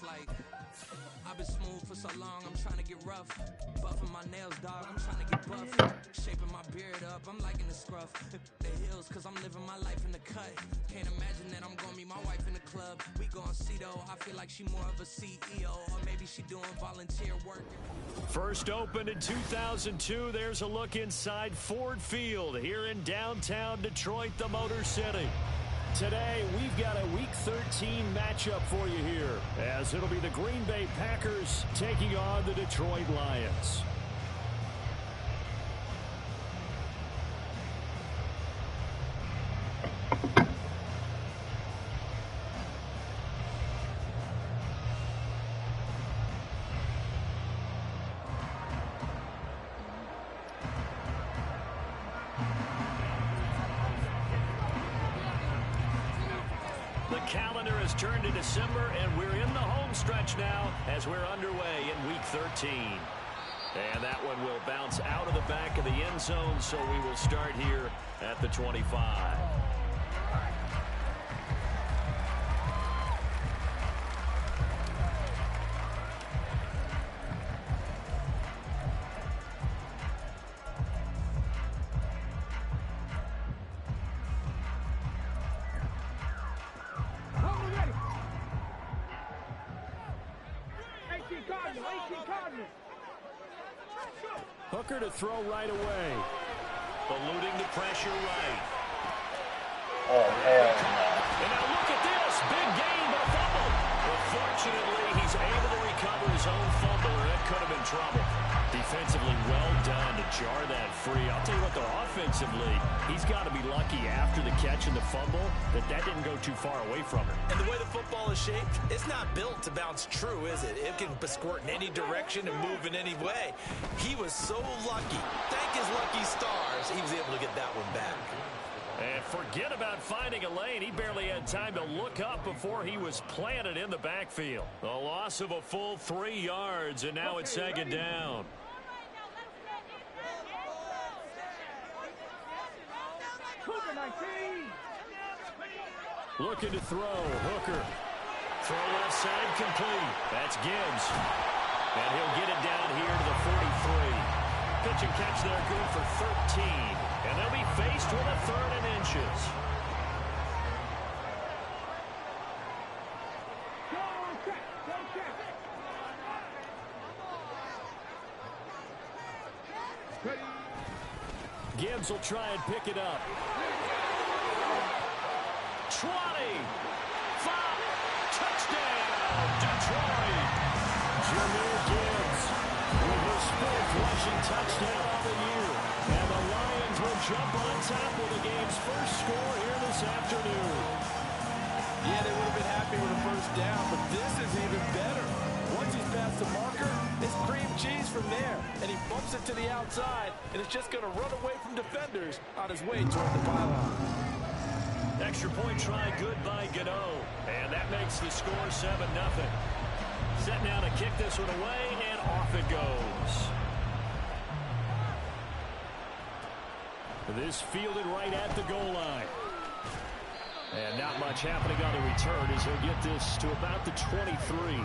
like I've been smooth for so long, I'm trying to get rough. Buffing my nails, dog, I'm trying to get buff. Shaping my beard up, I'm liking the scruff. The hills, cause I'm living my life in the cut. Can't imagine that I'm gonna meet my wife in the club. We gon' see though, I feel like she more of a CEO. Or maybe she doing volunteer work. First opened in 2002, there's a look inside Ford Field here in downtown Detroit, the Motor City. Today, we've got a Week 13 matchup for you here, as it'll be the Green Bay Packers taking on the Detroit Lions. Calendar has turned to December, and we're in the home stretch now as we're underway in Week 13. And that one will bounce out of the back of the end zone, so we will start here at the 25. Hooker to throw right away. Eluding the pressure right. Oh, man. And now look at this. Big gain, but fumble. But fortunately, he's able to recover his own fumble, or it could have been trouble. Defensively, well done to jar that free. I'll tell you what, though, offensively, he's got to be lucky after the catch and the fumble that didn't go too far away from him. And the way the football is shaped, it's not built to bounce true, is it? It can squirt in any direction and move in any way. He was so lucky. Thank his lucky stars, he was able to get that one back. And forget about finding a lane. He barely had time to look up before he was planted in the backfield. A loss of a full 3 yards, and now it's second down. Looking to throw. Hooker. Throw left side complete. That's Gibbs. And he'll get it down here to the 43. Pitch and catch there, good for 13. And they'll be faced with a 3rd and inches. Gibbs will try and pick it up. 20. 5. Touchdown, Detroit. Jahmyr Gibbs with his 4th rushing touchdown of the year. And the Lions will jump on top with the game's first score here this afternoon. Yeah, they would have been happy with a first down, but this is even better. Once he's past the marker, it's cream cheese from there. And he bumps it to the outside, and it's just going to run away from defenders on his way toward the pylon. Extra point try good by Gano. And that makes the score 7-0. Set now to kick this one away, and off it goes. This fielded right at the goal line. And not much happening on the return as he'll get this to about the 23.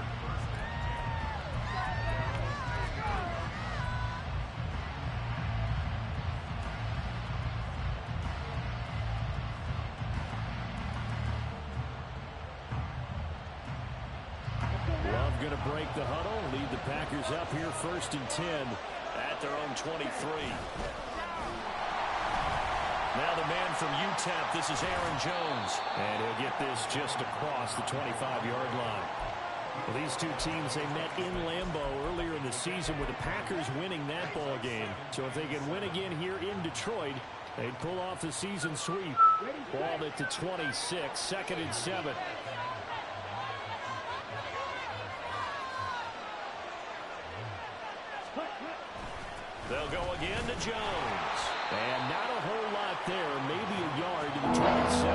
Love going to break the huddle, lead the Packers up here 1st and 10 at their own 23. Now the man from UTEP, this is Aaron Jones. And he'll get this just across the 25-yard line. Well, these two teams, they met in Lambeau earlier in the season with the Packers winning that ball game. So if they can win again here in Detroit, they'd pull off the season sweep. Balled it to 26, 2nd and 7. They'll go again to Jones. And not a whole lot there, maybe a yard to the 27.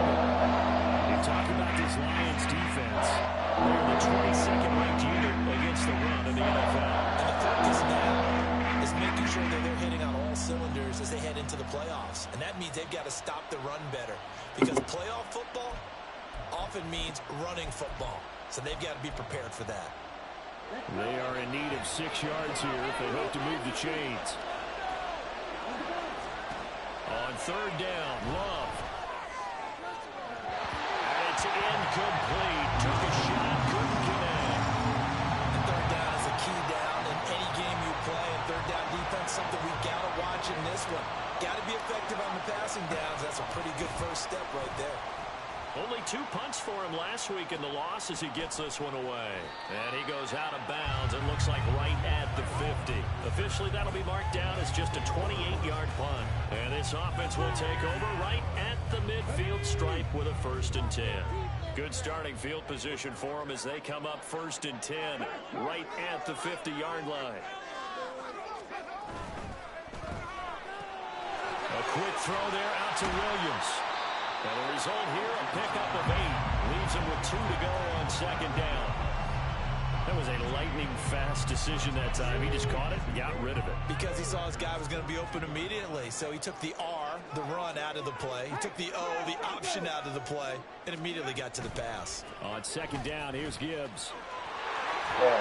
You talk about this Lions defense. They're the 22nd ranked unit against the run in the NFL. And the focus now is making sure that they're hitting on all cylinders as they head into the playoffs. And that means they've got to stop the run better. Because playoff football often means running football. So they've got to be prepared for that. They are in need of 6 yards here if they hope to move the chains. On 3rd down, Love. And it's incomplete. Took a shot, couldn't connect. And 3rd down is a key down in any game you play. And 3rd down defense, something we got to watch in this one. Got to be effective on the passing downs. That's a pretty good first step right there. Only 2 punts for him last week in the loss as he gets this one away. And he goes out of bounds and looks like right at the 50. Officially, that'll be marked down as just a 28-yard punt. And this offense will take over right at the midfield stripe with a 1st and 10. Good starting field position for them as they come up 1st and 10 right at the 50-yard line. A quick throw there out to Williams. And the result here, a pickup of 8. Leaves him with 2 to go on 2nd down. That was a lightning-fast decision that time. He just caught it and got rid of it. Because he saw his guy was going to be open immediately. So he took the R, the run, out of the play. He took the O, the option, out of the play, and immediately got to the pass. On 2nd down, here's Gibbs. Yeah,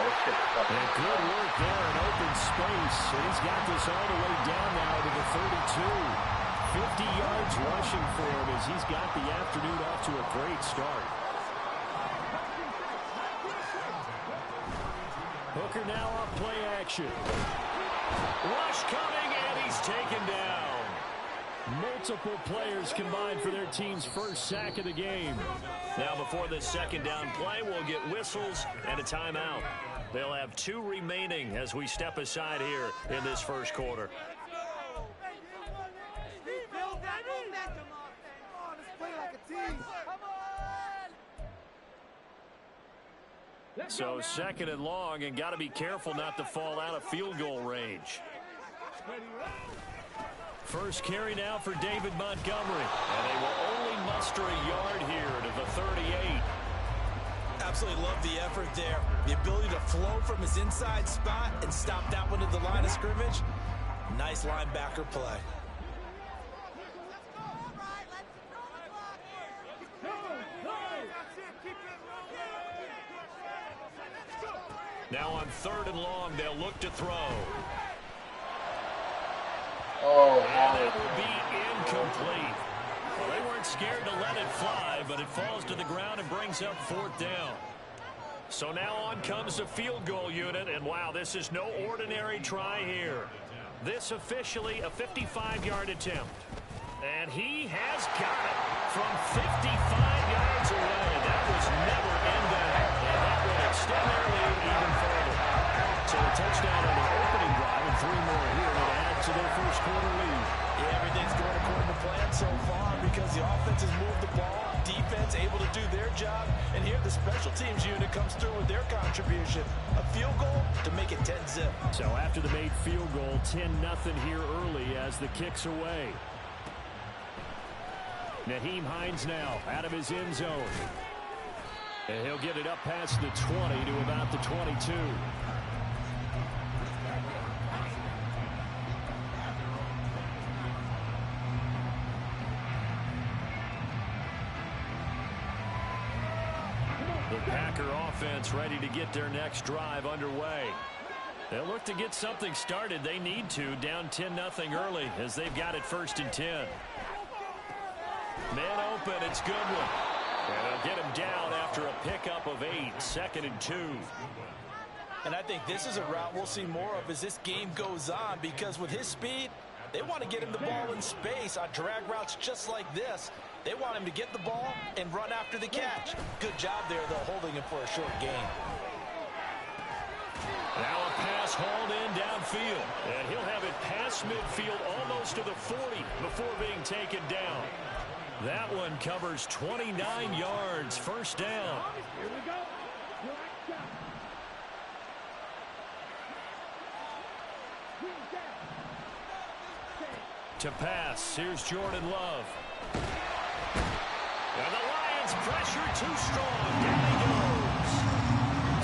And good work there in open space. And he's got this all the way down now to the 32. 50 yards rushing for him as he's got the afternoon off to a great start. Hooker now off play action. Rush coming, and he's taken down. Multiple players combined for their team's first sack of the game. Now before this 2nd down play, we'll get whistles and a timeout. They'll have 2 remaining as we step aside here in this 1st quarter. So 2nd and long, and got to be careful not to fall out of field goal range. First carry now for David Montgomery. And they will only muster a yard here to the 38. Absolutely love the effort there. The ability to flow from his inside spot and stop that one at the line of scrimmage. Nice linebacker play. Now on 3rd and long, they'll look to throw. Oh, and that will be incomplete. Well, they weren't scared to let it fly, but it falls to the ground and brings up 4th down. So now on comes the field goal unit, and wow, this is no ordinary try here. This officially a 55-yard attempt. And he has got it from 55 yards away. That was never in doubt. And that will extend their lead even further. So a touchdown on the opening drive and 3 more here to add to their 1st quarter lead. Yeah, everything's going according to plan so far because the offense has moved the ball, defense able to do their job, and here the special teams unit comes through with their contribution. A field goal to make it 10-zip. So after the made field goal, 10-0 here early as the kick's away. Nyheim Hines now out of his end zone. And he'll get it up past the 20 to about the 22. The Packer offense ready to get their next drive underway. They'll look to get something started. They need to, down 10-0 early as they've got it 1st and 10. Man open, it's Goodwin. And they'll get him down after a pickup of 8, 2nd and 2. And I think this is a route we'll see more of as this game goes on because with his speed, they want to get him the ball in space on drag routes just like this. They want him to get the ball and run after the catch. Good job there, though, holding him for a short gain. Now a pass hauled in downfield. And he'll have it past midfield almost to the 40 before being taken down. That one covers 29 yards, 1st down. Here we go. To pass, here's Jordan Love. And the Lions pressure too strong. Down he goes.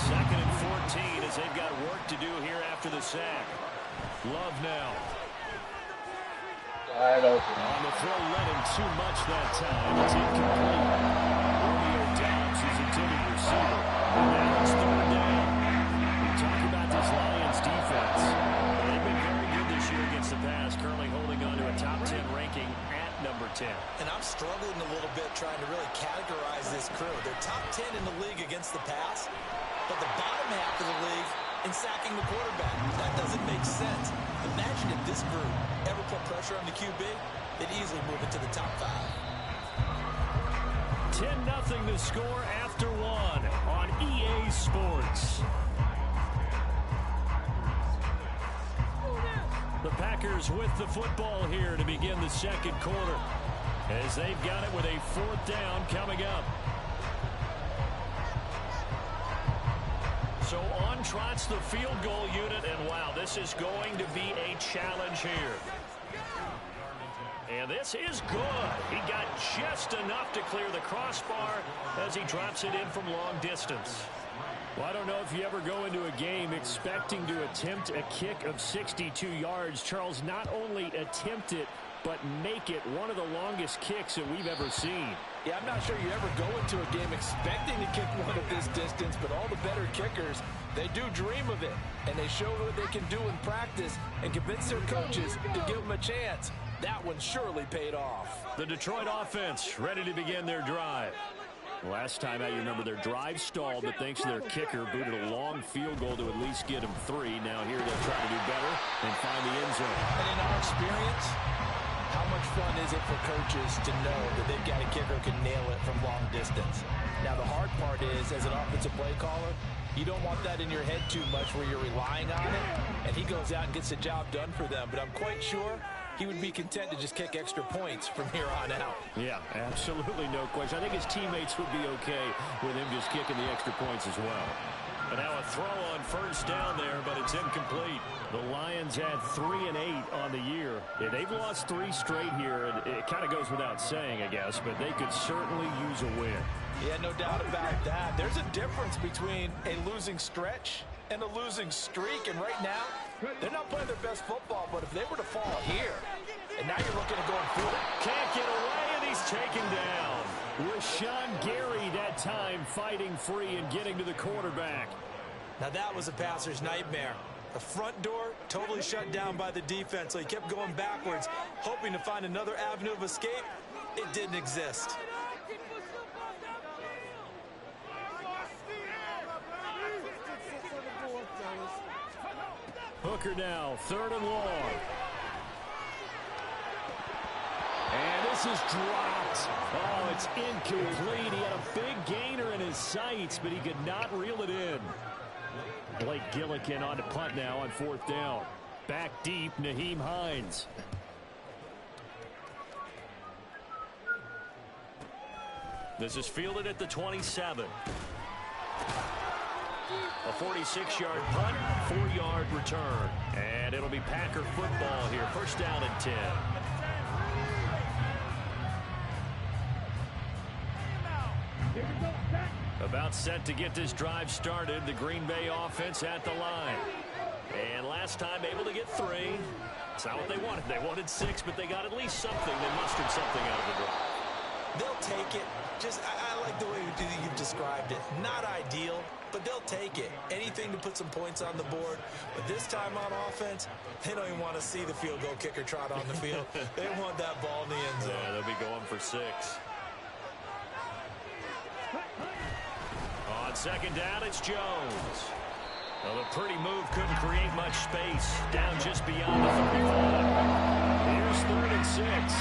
2nd and 14 as they've got work to do here after the sack. Love now. wide open. On the throw, led him too much that time. It's incomplete. Romeo Doubs, his intended receiver. this crew. They're top 10 in the league against the pass, but the bottom half of the league in sacking the quarterback. That doesn't make sense. Imagine if this group ever put pressure on the QB, they'd easily move it to the top 5. 10-0 the score after 1 on EA Sports. The Packers with the football here to begin the second quarter, as they've got it with a 4th down coming up. So on trots the field goal unit, and wow, this is going to be a challenge here. And this is good. He got just enough to clear the crossbar as he drops it in from long distance. Well, I don't know if you ever go into a game expecting to attempt a kick of 62 yards. Charles, not only attempt it, but make it one of the longest kicks that we've ever seen. Yeah, I'm not sure you ever go into a game expecting to kick one of this distance, but all the better kickers, they do dream of it, and they show what they can do in practice and convince their coaches to give them a chance. That one surely paid off. The Detroit offense ready to begin their drive. Last time out, you remember their drive stalled, but thanks to their kicker, booted a long field goal to at least get them 3. Now here they'll try to do better and find the end zone. And in our experience, how much fun is it for coaches to know that they've got a kicker who can nail it from long distance? Now, the hard part is, as an offensive play caller, you don't want that in your head too much where you're relying on it, and he goes out and gets the job done for them. But I'm quite sure he would be content to just kick extra points from here on out. Yeah, absolutely no question. I think his teammates would be okay with him just kicking the extra points as well. And now a throw on first down there, but it's incomplete. The Lions had 3 and 8 on the year. Yeah, they've lost 3 straight here, and it kind of goes without saying, I guess, but they could certainly use a win. Yeah, no doubt about that. There's a difference between a losing stretch and a losing streak, and right now, they're not playing their best football, but if they were to fall here, and now you're looking at going forward. Can't get away, and he's taken down. Rashawn Gary that time fighting free and getting to the quarterback. Now that was a passer's nightmare. The front door totally shut down by the defense, so he kept going backwards, hoping to find another avenue of escape. It didn't exist. Hooker now, 3rd and long. And this is dropped. Oh, it's incomplete. He had a big gainer in his sights, but he could not reel it in. Blake Gillikin on to punt now on 4th down. Back deep, Nyheim Hines. This is fielded at the 27. A 46-yard punt, 4-yard return. And it'll be Packer football here. 1st down and 10. About set to get this drive started. The Green Bay offense at the line. And last time able to get 3. It's not what they wanted. They wanted 6, but they got at least something. They mustered something out of the drive. They'll take it. I like the way you've described it. Not ideal, but they'll take it. Anything to put some points on the board. But this time on offense, they don't even want to see the field goal kicker trot on the field. They want that ball in the end zone. Yeah, they'll be going for 6. On 2nd down, it's Jones. Well, the pretty move couldn't create much space. Down just beyond the 35. Here's 3rd and 6.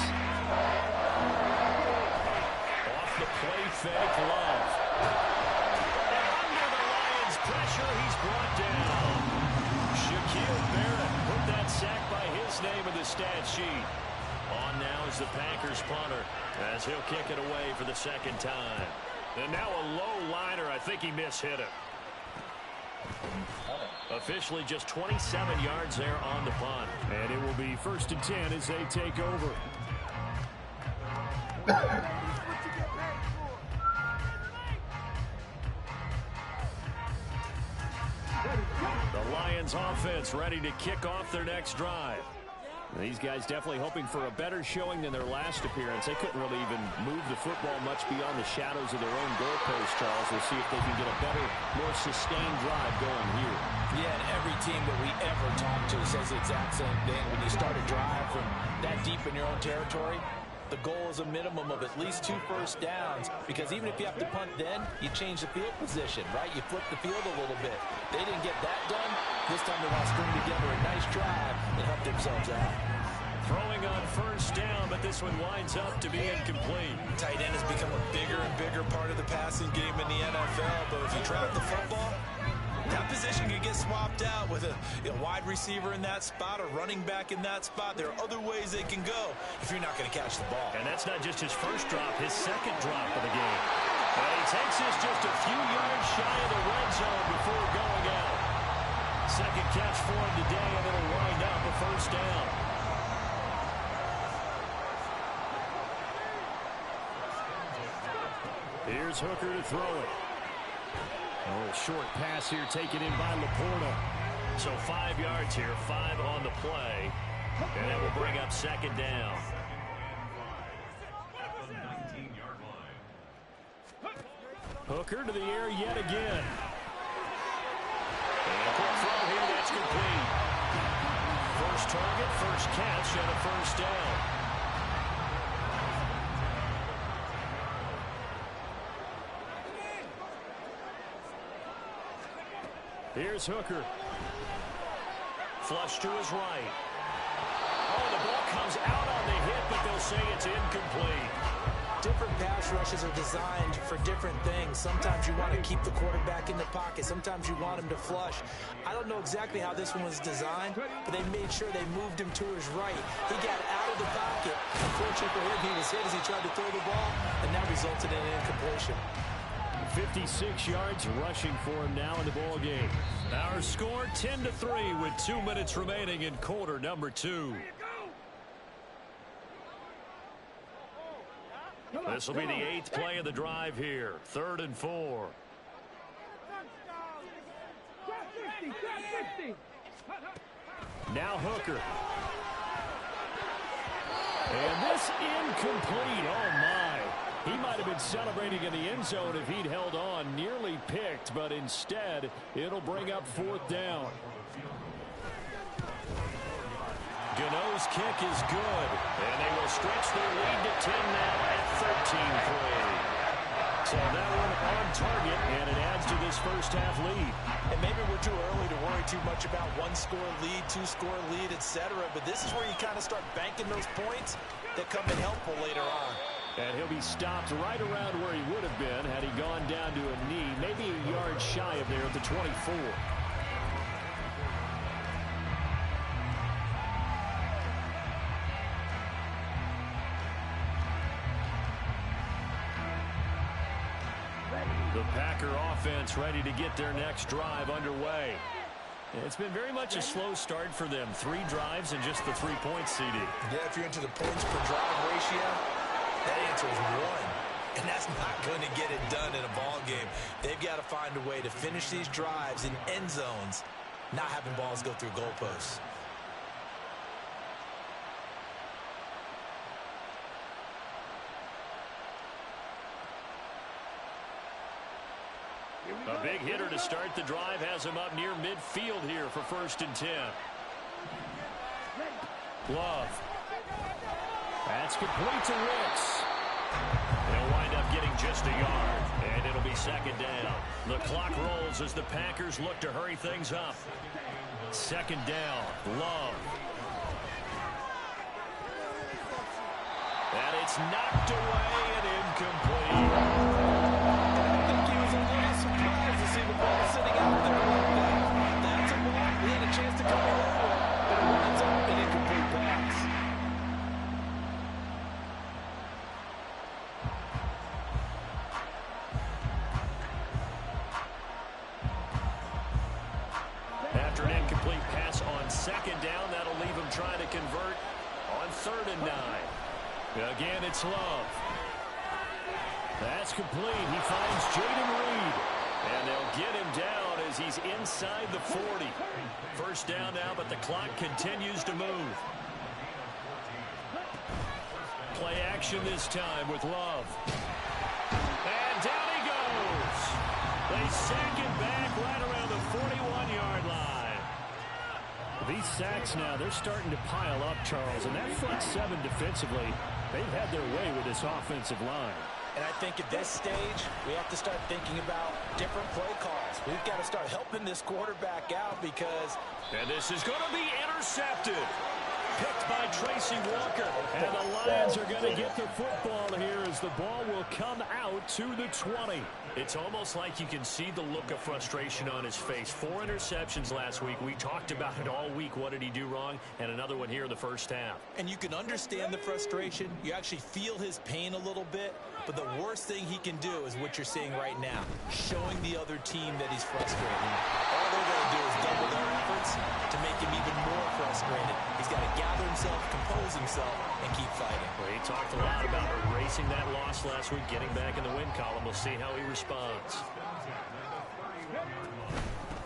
The play fake, Love. And under the Lions' pressure, he's brought down. Shaquille Barrett put that sack by his name in the stat sheet. On now is the Packers punter as he'll kick it away for the 2nd time. And now a low liner. I think he mishit it. Officially just 27 yards there on the punt. And it will be 1st and 10 as they take over. The Lions offense ready to kick off their next drive. These guys definitely hoping for a better showing than their last appearance. They couldn't really even move the football much beyond the shadows of their own goalpost, Charles. We'll see if they can get a better, more sustained drive going here. Yeah, and every team that we ever talk to says the exact same thing. When you start a drive from that deep in your own territory, the goal is a minimum of at least 2 first downs, because even if you have to punt then, you change the field position, right? You flip the field a little bit. They didn't get that done. This time they want to string together a nice drive and help themselves out. Throwing on first down, but this one winds up to be incomplete. Tight end has become a bigger and bigger part of the passing game in the NFL, but if you drop the football, that position can get swapped out with a wide receiver in that spot, a running back in that spot. There are other ways they can go if you're not going to catch the ball. And that's not just his first drop, his second drop of the game. And he takes this just a few yards shy of the red zone before going out. Second catch for him today, and it'll wind up a first down. Here's Hooker to throw it. A little short pass here taken in by Laporta. So 5 yards here, 5 on the play. And that will bring up second down. Hooker to the air yet again. And a quick throw here, that's complete. First target, first catch, and a first down. Here's Hooker. Flush to his right. Oh, the ball comes out on the hit, but they'll say it's incomplete. Different pass rushes are designed for different things. Sometimes you want to keep the quarterback in the pocket. Sometimes you want him to flush. I don't know exactly how this one was designed, but they made sure they moved him to his right. He got out of the pocket. Unfortunately for him, he was hit as he tried to throw the ball, and that resulted in an incompletion. 56 yards rushing for him now in the ball game. Our score 10-3 with 2 minutes remaining in quarter number 2. This will be the 8th play of the drive here. 3rd and 4. Now Hooker. And this incomplete. Oh my. He might have been celebrating in the end zone if he'd held on. Nearly picked, but instead it'll bring up 4th down. Gano's kick is good, and they will stretch their lead to 10 now at 13-3. So that one on target, and it adds to this first half lead. And maybe we're too early to worry too much about 1-score lead, 2-score lead, etc. But this is where you kind of start banking those points that come in helpful later on. And he'll be stopped right around where he would have been had he gone down to a knee, maybe a yard shy of there at the 24. The Packer offense ready to get their next drive underway. It's been very much a slow start for them. 3 drives and just the 3 points, CD. Yeah, if you're into the points per drive ratio, that answer is 1. And that's not going to get it done in a ball game. They've got to find a way to finish these drives in end zones, not having balls go through goalposts. A big hitter to start the drive has him up near midfield here for 1st and 10. Love. That's complete to Ricks. They'll wind up getting just a yard, and it'll be 2nd down. The clock rolls as the Packers look to hurry things up. 2nd down, Love. And it's knocked away and incomplete. See the ball sitting out there like that. That's a ball. He had a chance to come in that way, but it winds up an incomplete pass. After an incomplete pass on 2nd down, that'll leave him trying to convert on 3rd and 9. Again, it's Love. That's complete. He finds Jaden Reed. And they'll get him down as he's inside the 40. 1st down now, but the clock continues to move. Play action this time with Love. And down he goes. They sack him back right around the 41-yard line. These sacks now, they're starting to pile up, Charles. And that front 7 defensively, They've had their way with this offensive line. And I think at this stage, we have to start thinking about different play calls. We've got to start helping this quarterback out because... And this is going to be intercepted. Picked by Tracy Walker. And the Lions are going to get the football here as the ball will come out to the 20. It's almost like you can see the look of frustration on his face. 4 interceptions last week. We talked about it all week. What did he do wrong? And another one here in the first half. And you can understand the frustration. You actually feel his pain a little bit. But the worst thing he can do is what you're seeing right now, showing the other team that he's frustrated. All they're going to do is double their efforts to make him even more frustrated. He's got to gather himself, compose himself, and keep fighting. Well, he talked a lot about erasing that loss last week, getting back in the win column. We'll see how he responds.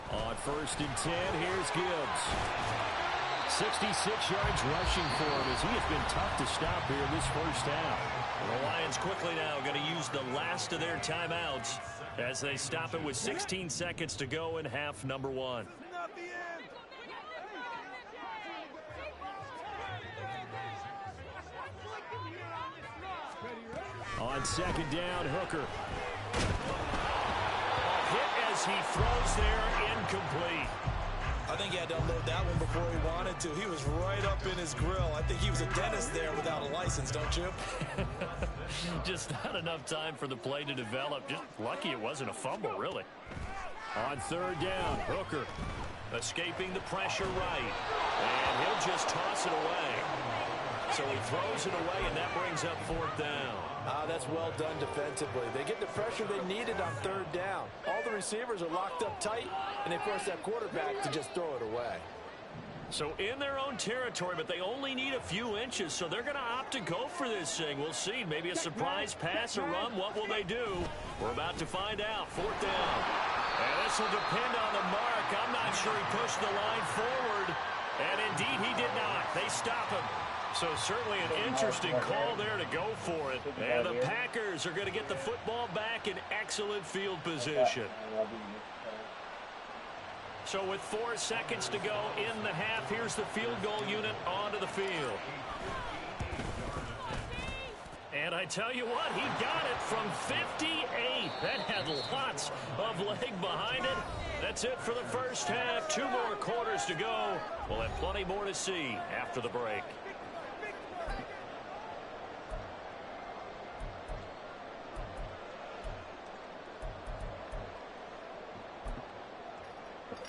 On 1st and 10, here's Gibbs. 66 yards rushing for him as he has been tough to stop here in this first half. The Lions quickly now going to use the last of their timeouts as they stop it with 16 seconds to go in half number 1. On 2nd down, Hooker. Hit as he throws there, incomplete. I think he had to unload that one before he wanted to. He was right up in his grill. I think he was a dentist there without a license, don't you? Just not enough time for the play to develop. Just lucky it wasn't a fumble, really. On 3rd down, Hooker escaping the pressure right. And he'll just toss it away. So he throws it away, and that brings up 4th down. That's well done defensively. They get the pressure they needed on 3rd down. All the receivers are locked up tight, and they force that quarterback to just throw it away. So in their own territory, but they only need a few inches, so they're going to opt to go for this thing. We'll see. Maybe a surprise pass or run. What will they do? We're about to find out. 4th down. And this will depend on the mark. I'm not sure he pushed the line forward. And indeed, he did not. They stop him. So certainly an interesting call there to go for it. And the Packers are going to get the football back in excellent field position. So with 4 seconds to go in the half, here's the field goal unit onto the field. And I tell you what, he got it from 58. That had lots of leg behind it. That's it for the first half. 2 more quarters to go. We'll have plenty more to see after the break.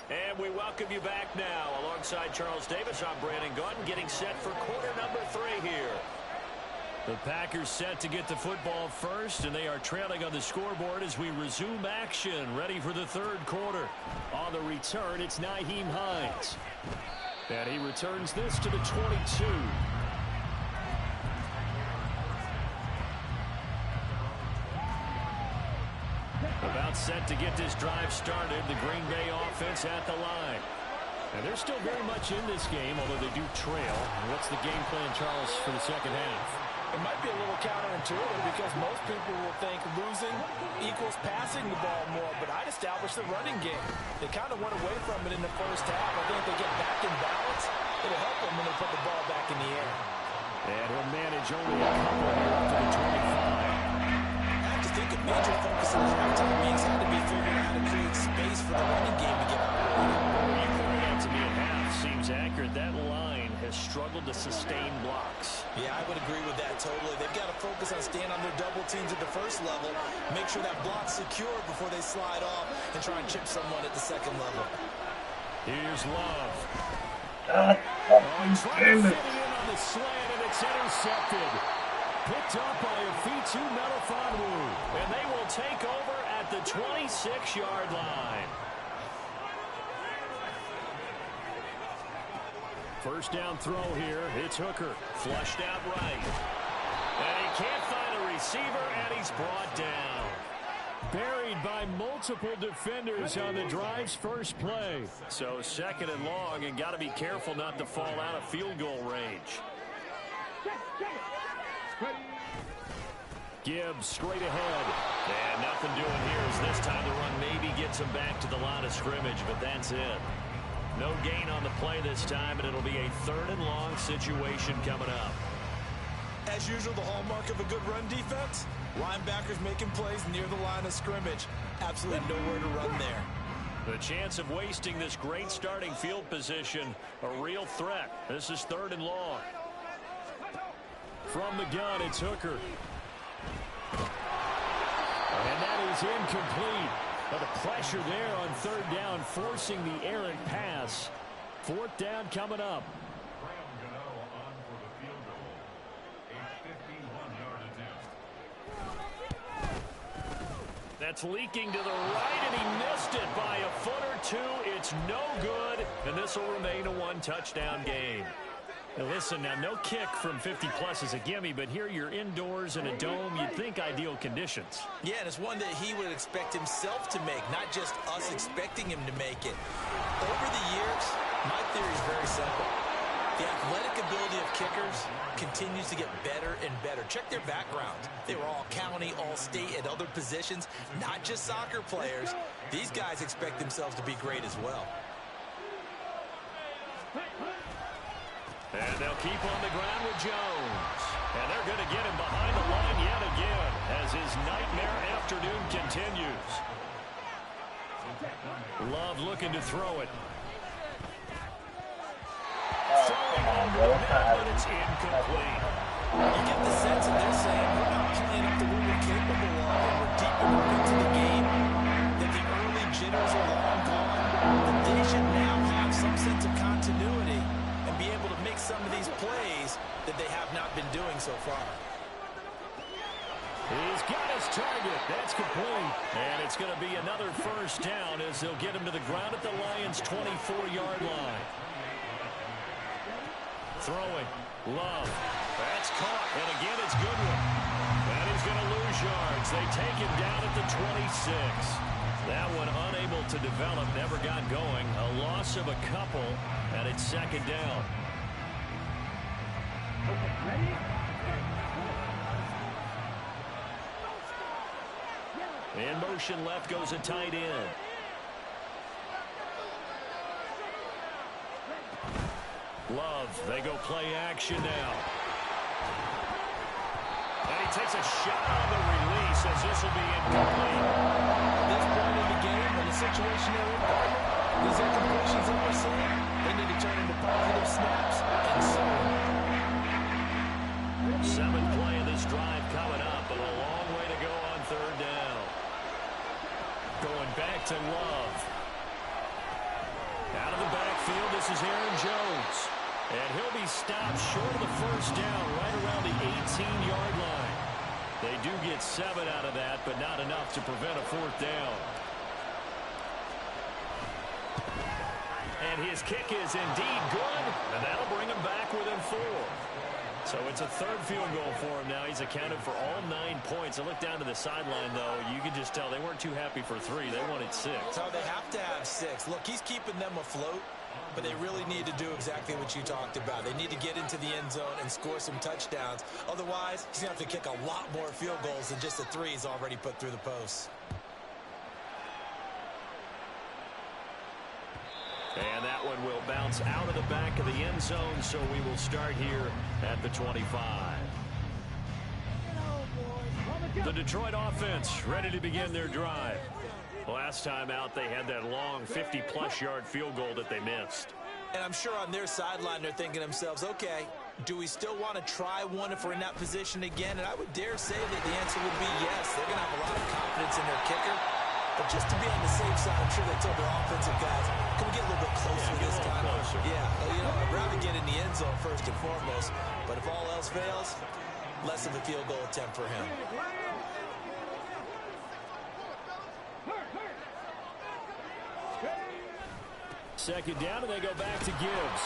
And we welcome you back now. Alongside Charles Davis, I'm Brandon Gaudin, getting set for quarter number 3 here. The Packers set to get the football first, and they are trailing on the scoreboard as we resume action, ready for the 3rd quarter. On the return, it's Nyheim Hines. And he returns this to the 22. About set to get this drive started, the Green Bay offense at the line. And they're still very much in this game, although they do trail. What's the game plan, Charles, for the second half? It might be a little counterintuitive because most people will think losing equals passing the ball more, but I'd establish the running game. They kind of went away from it in the first half. I think if they get back in balance, it'll help them when they put the ball back in the air. And he'll manage only a couple here up to the 25. I think a major focus in the halftime means had to be figuring out how to create space for the running game to get operating. You pointed out to me at half seems accurate. That line has struggled to sustain blocks. Yeah, I would agree with that totally. They've got to focus on staying on their double teams at the first level, make sure that block's secure before they slide off and try and chip someone at the second level. Here's Love. God, Trying to fit it in on the slant, and it's intercepted. Picked up by Afitu Melifonwu, and they will take over at the 26-yard line. First down throw here. It's Hooker. Flushed out right. And he can't find a receiver, and he's brought down. Buried by multiple defenders on the drive's first play. So 2nd and long, and got to be careful not to fall out of field goal range. Gibbs straight ahead. And nothing doing here as this time the run maybe gets him back to the line of scrimmage, but that's it. No gain on the play this time, and it'll be a 3rd and long situation coming up. As usual, the hallmark of a good run defense, linebackers making plays near the line of scrimmage. Absolutely nowhere to run there. The chance of wasting this great starting field position, a real threat. This is 3rd and long. From the gun, it's Hooker. And that is incomplete. But the pressure there on 3rd down, forcing the errant pass. 4th down coming up. That's leaking to the right, and he missed it by a foot or two. It's no good, and this will remain a 1-touchdown game. Now listen, now no kick from 50-plus is a gimme, but here you're indoors in a dome. You'd think ideal conditions. Yeah, and it's one that he would expect himself to make, not just us expecting him to make it. Over the years, my theory is very simple. The athletic ability of kickers continues to get better and better. Check their background. They were all county, all state, at other positions, not just soccer players. These guys expect themselves to be great as well. And they'll keep on the ground with Jones. And they're going to get him behind the line yet again as his nightmare afternoon continues. Love looking to throw it. But it's incomplete. You get the sense that they're saying we're not playing up to what we're capable of, and we're deep into the game, that the early jitters are long gone, that they should now have some sense of continuity and be able to make some of these plays that they have not been doing so far. He's got his target. That's complete. And it's going to be another 1st down as they'll get him to the ground at the Lions' 24-yard line. Throwing. Love. That's caught. And again, it's Goodwin. And he's going to lose yards. They take him down at the 26. That one unable to develop, never got going. A loss of a couple, and it's 2nd down. In motion left goes a tight end. Love, they go play action now. And he takes a shot on the release as this will be incomplete. At this point in the game, in the situation they're in, these incompletions that we're seeing, they need to turn into positive snaps and so on. 7th play of this drive coming up, but a long way to go on 3rd down. Going back to Love. Out of the backfield, this is Aaron Jones. And he'll be stopped short of the 1st down, right around the 18-yard line. They do get 7 out of that, but not enough to prevent a 4th down. And his kick is indeed good, and that'll bring him back within 4. So it's a 3rd field goal for him now. He's accounted for all 9 points. I look down to the sideline, though. You can just tell they weren't too happy for 3. They wanted 6. So they have to have 6. Look, he's keeping them afloat, but they really need to do exactly what you talked about. They need to get into the end zone and score some touchdowns. Otherwise, he's going to have to kick a lot more field goals than just the 3 he's already put through the posts. And that one will bounce out of the back of the end zone, so we will start here at the 25. The Detroit offense ready to begin their drive. Last time out, they had that long 50-plus yard field goal that they missed. And I'm sure on their sideline they're thinking to themselves, okay, do we still want to try one if we're in that position again? And I would dare say that the answer would be yes. They're going to have a lot of confidence in their kicker. But just to be on the safe side, I'm sure they told their offensive guys, can we get a little bit closer this time? Closer. Yeah, you know, I'd rather get in the end zone first and foremost. But if all else fails, less of a field goal attempt for him. Second down, and they go back to Gibbs.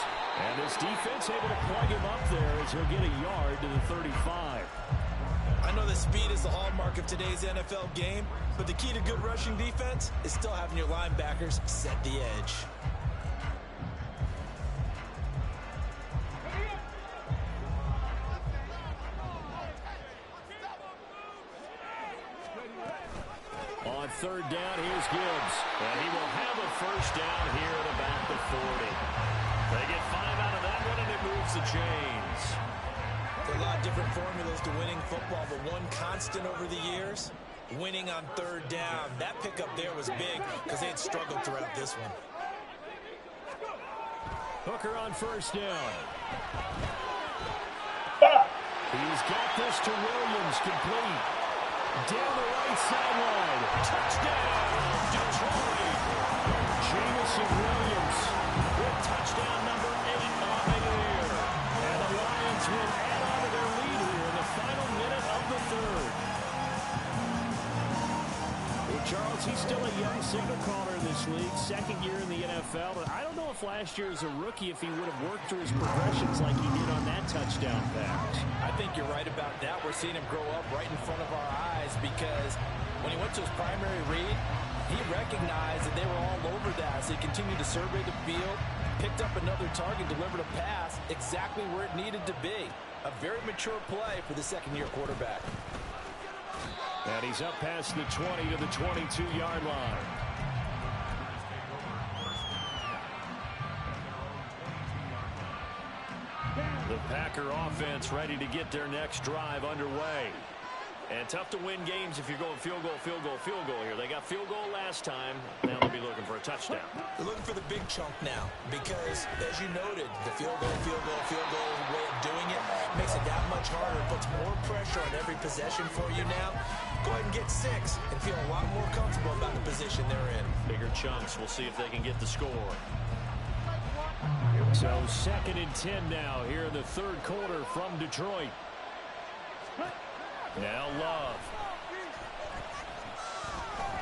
And this defense able to plug him up there as he'll get a yard to the 35. I know that speed is the hallmark of today's NFL game, but the key to good rushing defense is still having your linebackers set the edge. On 3rd down, here's Gibbs. And he will have a 1st down here at about the 40. They get 5 out of that one, and it moves the chains. There are a lot of different formulas to winning football, but one constant over the years, winning on third down. That pickup there was big because they had struggled throughout this one. Hooker on first down. He's got this to Williams, complete. Down the right sideline. Touchdown, Detroit. Jameson Williams with touchdown number 8 on the year. And the Lions will add on to their lead here in the final minute of the third. Well, Charles, he's still a young signal caller in this league, second year in the NFL. But I don't know if last year as a rookie, if he would have worked through his progressions like he did on that touchdown pass. I think you're right about that. We're seeing him grow up right in front of our eyes because when he went to his primary read, he recognized that they were all over that. So he continued to survey the field, picked up another target, delivered a pass exactly where it needed to be. A very mature play for the second-year quarterback. And he's up past the 20 to the 22-yard line. The Packer offense ready to get their next drive underway. And tough to win games if you're going field goal, field goal, field goal here. They got field goal last time. Now they'll be looking for a touchdown. They're looking for the big chunk now because, as you noted, the field goal way of doing it makes it that much harder. It puts more pressure on every possession for you now. Go ahead and get 6 and feel a lot more comfortable about the position they're in. Bigger chunks. We'll see if they can get the score. So 2nd and 10 now here in the third quarter from Detroit. Now Love.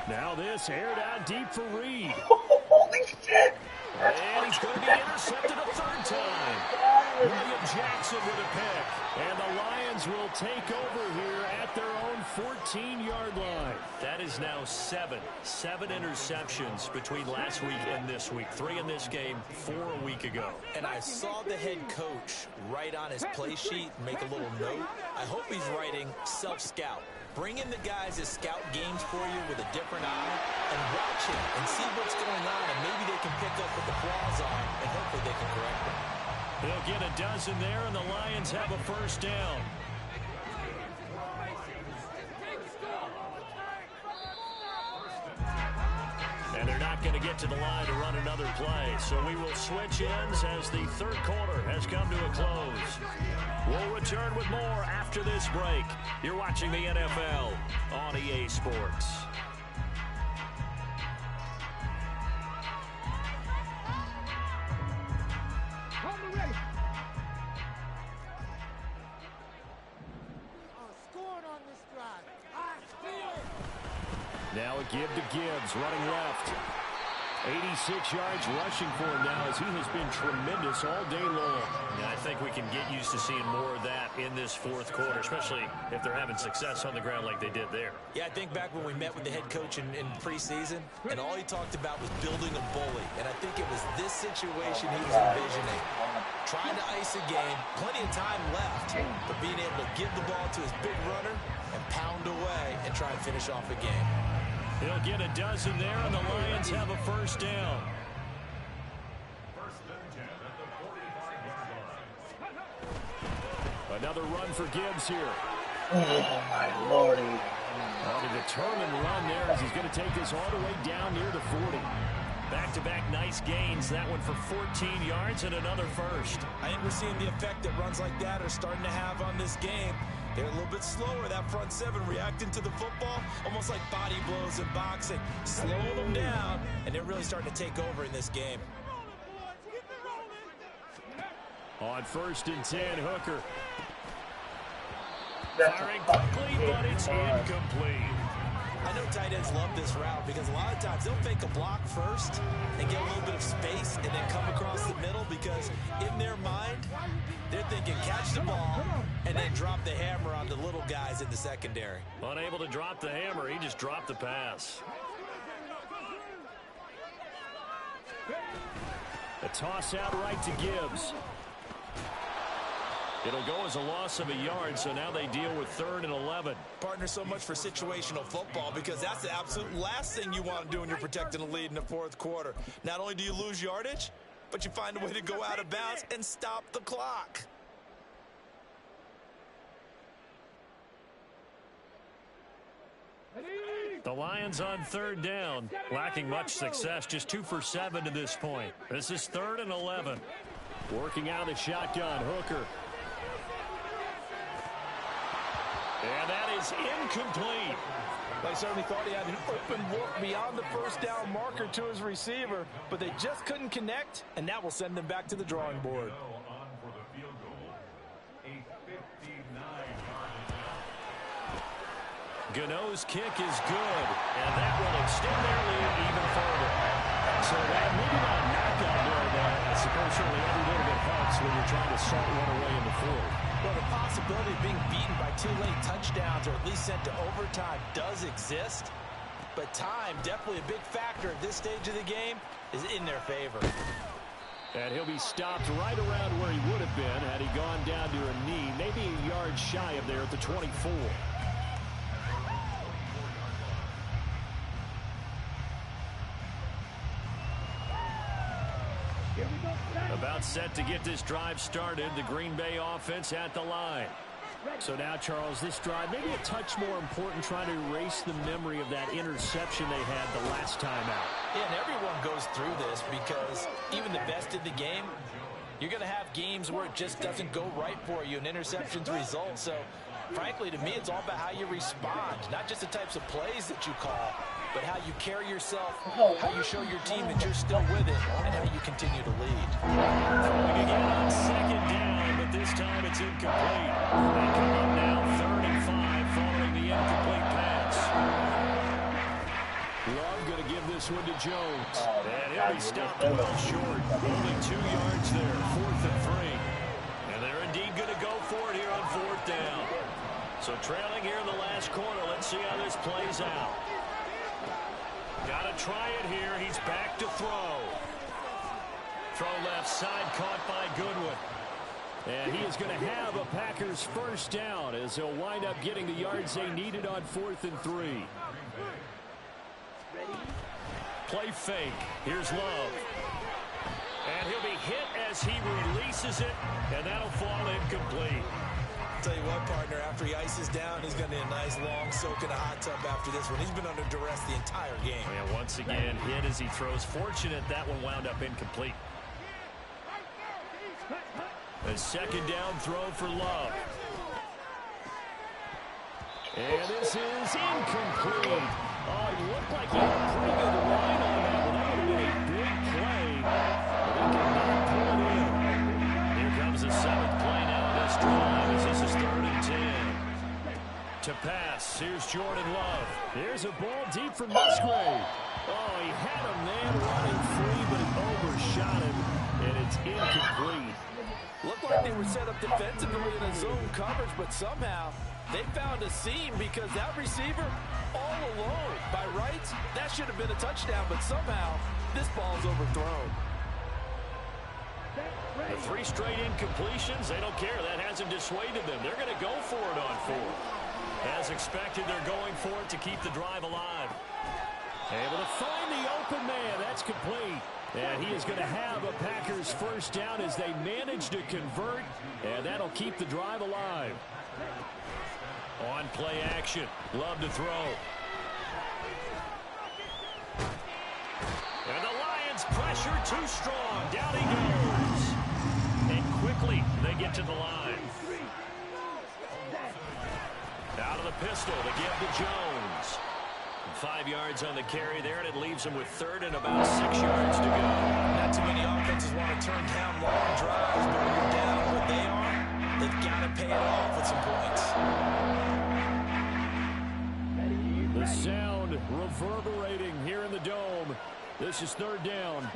Now this aired out deep for Reed. Holy shit. And he's going to be intercepted a third time. William Jackson with a pick. And the Lions will take over here at their own 14-yard line. That is now 7 interceptions between last week and this week. 3 in this game, 4 a week ago. And I saw the head coach write on his play sheet, make a little note. I hope he's writing self-scout. Bring in the guys that scout games for you with a different eye and watch it and see what's going on, and maybe they can pick up what the flaws are, and hopefully they can correct them. They'll get a dozen there, and the Lions have a first down. And they're not going to get to the line to run another play. So we will switch ends as the third quarter has come to a close. We'll return with more after this break. You're watching the NFL on EA Sports. Now a give to Gibbs, running left. 86 yards rushing for him now as he has been tremendous all day long. Yeah, I think we can get used to seeing more of that in this fourth quarter, especially if they're having success on the ground like they did there. Yeah, I think back when we met with the head coach in preseason, and all he talked about was building a bully. And I think it was this situation he was envisioning. Trying to ice a game, plenty of time left, but being able to give the ball to his big runner and pound away and try and finish off a game. He'll get a dozen there, and the Lions have a first down. Another run for Gibbs here. Oh, my lordy. On a determined run there as he's going to take this all the way down near the 40. Back-to-back nice gains. That one for 14 yards and another first. I think we're seeing the effect that runs like that are starting to have on this game. They're a little bit slower, that front seven, reacting to the football, almost like body blows in boxing. Slowing them down, and they're really starting to take over in this game. On 1st and 10, Hooker. Firing quickly, but it's incomplete. I know tight ends love this route because a lot of times they'll fake a block first and get a little bit of space and then come across the middle because in their mind, they're thinking catch the ball and then drop the hammer on the little guys in the secondary. Unable to drop the hammer, he just dropped the pass. A toss out right to Gibbs. It'll go as a loss of a yard, so now they deal with 3rd and 11. Partner, so much for situational football because that's the absolute last thing you want to do when you're protecting a lead in the fourth quarter. Not only do you lose yardage, but you find a way to go out of bounds and stop the clock. The Lions on third down, lacking much success, just 2 for 7 to this point. This is 3rd and 11. Working out of the shotgun, Hooker. And that is incomplete. They certainly thought he had an open look beyond the first down marker to his receiver, but they just couldn't connect, and that will send them back to the drawing board. Gano's kick is good, and that will extend their lead even further. So that maybe not a knockout blow, but I suppose certainly every little bit helps when you're trying to salt one away in the fourth. Well, the possibility of being beaten by 2 late touchdowns or at least sent to overtime does exist, but time, definitely a big factor at this stage of the game, is in their favor. And he'll be stopped right around where he would have been had he gone down to a knee, maybe a yard shy of there at the 24. About set to get this drive started. The Green Bay offense at the line. So now, Charles, this drive maybe a touch more important, trying to erase the memory of that interception they had the last time out. Yeah, and everyone goes through this because even the best in the game, you're going to have games where it just doesn't go right for you, and interceptions result. So, frankly, to me, it's all about how you respond, not just the types of plays that you call, but how you carry yourself, how you show your team that you're still with it, and how you continue to lead. Throwing again on 2nd down, but this time it's incomplete. They come up now 3rd and 5 following the incomplete pass. Love going to give this one to Jones. And he'll be stopped well short. Only 2 yards there, 4th and 3. And they're indeed going to go for it here on 4th down. So trailing here in the last quarter. Let's see how this plays out. Got to try it here. He's back to throw. Throw left side, caught by Goodwin. And he is going to have a Packers first down as he'll wind up getting the yards they needed on 4th and 3. Play fake. Here's Love. And he'll be hit as he releases it, and that'll fall incomplete. Tell you what, partner, after he ices down, he's going to need a nice long soak in a hot tub after this one. He's been under duress the entire game. And once again, hit as he throws. Fortunate that one wound up incomplete. A 2nd down throw for Love. And this is incomplete. Oh, he looked like he had a pretty good line on that one. That would have been a big play, but he could not pull it in. Here comes the 7th play now of this drive as this is 3rd and 10. To pass, here's Jordan Love. Here's a ball deep for Musgrave. Oh, he had a man running free, but he overshot him, and it's incomplete. Looked like they were set up defensively in a zone coverage, but somehow they found a seam because that receiver all alone. By rights, that should have been a touchdown, but somehow this ball's overthrown. The 3 straight incompletions, they don't care. That hasn't dissuaded them. They're going to go for it on 4th. As expected, they're going for it to keep the drive alive. Able to find the open man. That's complete. And he is going to have a Packers first down as they manage to convert, and that'll keep the drive alive. On play action, Love to throw. And the Lions pressure too strong. Down he goes. And quickly they get to the line. Out of the pistol to give to Jones. 5 yards on the carry there, and it leaves him with 3rd and about 6 yards to go. Not too many offenses want to turn down long drives, but when you're down what they are, they've got to pay it off with some points. The sound reverberating here in the dome. This is 3rd down.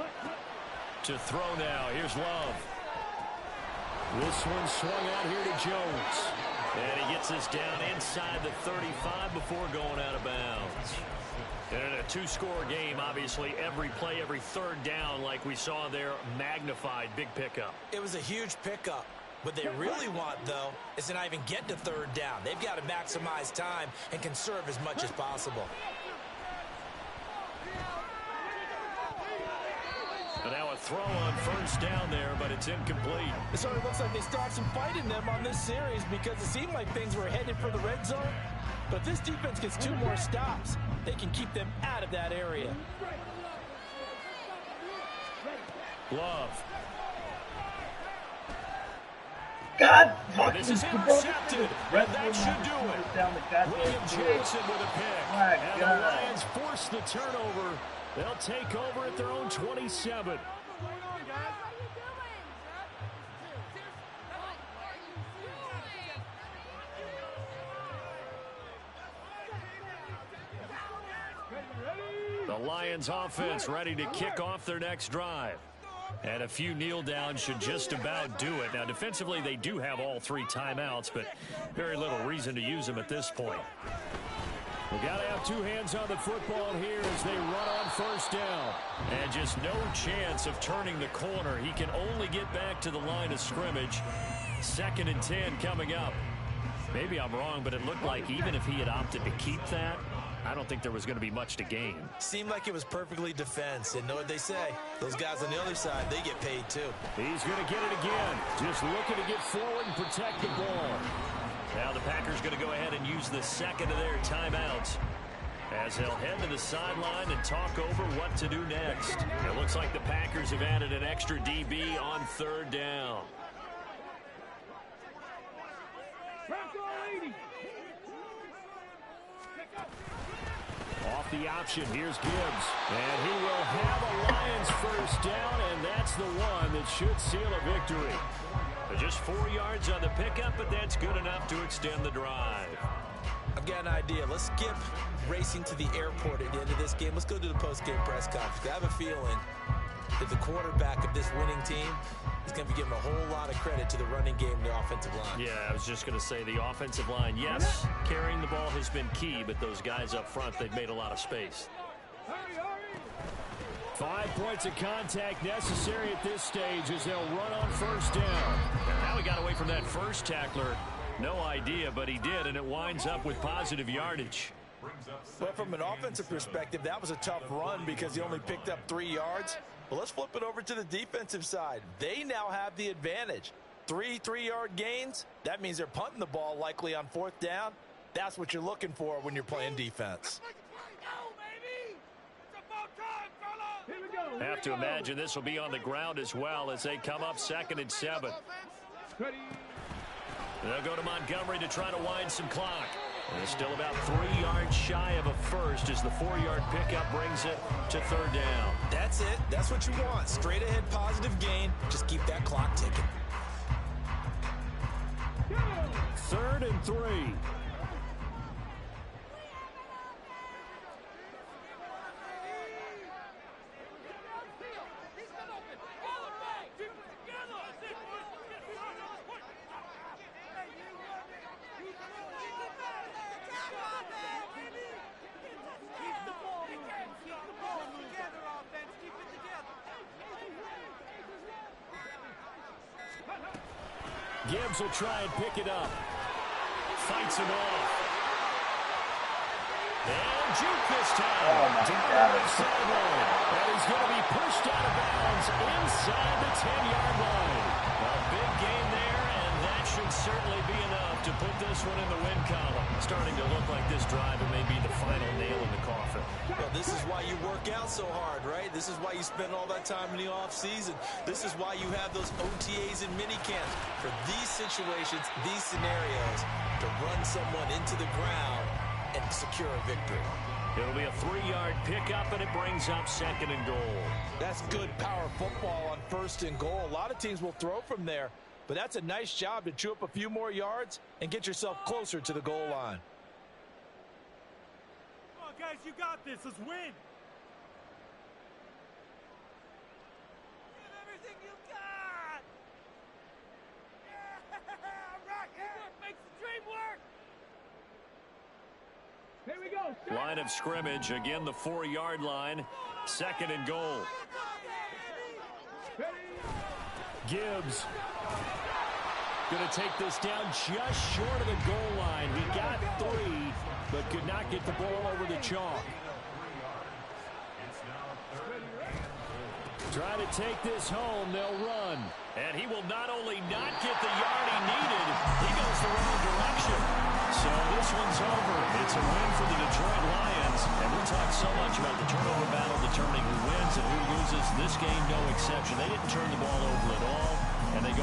To throw now. Here's Love. This one swung out here to Jones. And he gets this down inside the 35 before going out of bounds. And in a 2-score game, obviously, every play, every 3rd down, like we saw there, magnified. Big pickup. It was a huge pickup. What they really want, though, is to not even get to 3rd down. They've got to maximize time and conserve as much as possible. And now a throw on first down there, but it's incomplete. It certainly looks like they start some fight in them on this series because it seemed like things were headed for the red zone. But if this defense gets 2 more stops, they can keep them out of that area. Love. God, And this is intercepted, and that should do it. William Jackson with a pick. My And God. the Lions force the turnover. They'll take over at their own 27. The Lions offense ready to kick off their next drive. And a few kneel downs should just about do it. Now, defensively, they do have all 3 timeouts, but very little reason to use them at this point. We got to have 2 hands on the football here as they run on first down. And just no chance of turning the corner. He can only get back to the line of scrimmage. 2nd and 10 coming up. Maybe I'm wrong, but it looked like even if he had opted to keep that, I don't think there was going to be much to gain. Seemed like it was perfectly defense. And know what they say? Those guys on the other side, they get paid too. He's going to get it again. Just looking to get forward and protect the ball. Now the Packers going to go ahead and use the 2nd of their timeouts as they'll head to the sideline and talk over what to do next. It looks like the Packers have added an extra DB on 3rd down. Off the option, here's Gibbs. And he will have a Lions first down, and that's the one that should seal a victory. Just 4 yards on the pickup, but that's good enough to extend the drive. I've got an idea. Let's skip racing to the airport at the end of this game. Let's go to the post-game press conference. I have a feeling that the quarterback of this winning team is going to be giving a whole lot of credit to the running game and the offensive line. Yeah, I was just going to say the offensive line, yes, carrying the ball has been key, but those guys up front, they've made a lot of space. 5 points of contact necessary at this stage as they'll run on first down. And now he got away from that first tackler. No idea, but he did, and it winds up with positive yardage. Well, from an offensive perspective, that was a tough run because he only picked up 3 yards. Well, let's flip it over to the defensive side. They now have the advantage. 3 3-yard gains. That means they're punting the ball likely on 4th down. That's what you're looking for when you're playing defense. Have to imagine this will be on the ground as well as they come up 2nd and 7. They'll go to Montgomery to try to wind some clock. And they're still about 3 yards shy of a first as the 4-yard pickup brings it to 3rd down. That's it. That's what you want. Straight ahead positive gain. Just keep that clock ticking. 3rd and 3. Gibbs will try and pick it up. Fights it off. And juke this time. Down the sideline. And he's going to be pushed out of bounds inside the 10-yard line. A big gain there, and that should certainly be enough to put this one in the win column. Starting to look like this drive, it may be the final nail in the coffin. Well, this is why you work out so hard, right? This is why you spend all that time in the offseason. This is why you have those OTAs and minicamps. For these situations, these scenarios, to run someone into the ground and secure a victory. It'll be a 3-yard pickup, and it brings up 2nd and goal. That's good power football on 1st and goal. A lot of teams will throw from there, but that's a nice job to chew up a few more yards and get yourself closer to the goal line. Come on, guys, you got this. Let's win. Give everything you got. Yeah, rock it. Makes the dream work. Here we go. Line of scrimmage, again the 4-yard line. 2nd and goal. Gibbs going to take this down just short of the goal line. He got 3, but could not get the ball over the chalk. Try to take this home. They'll run. And he will not only not get the yard he needed, he goes the wrong direction. So this one's over. It's a win for the Detroit Lions. And we talk so much about the turnover battle determining who wins and who loses. This game, no exception. They didn't turn the ball over at all, and they go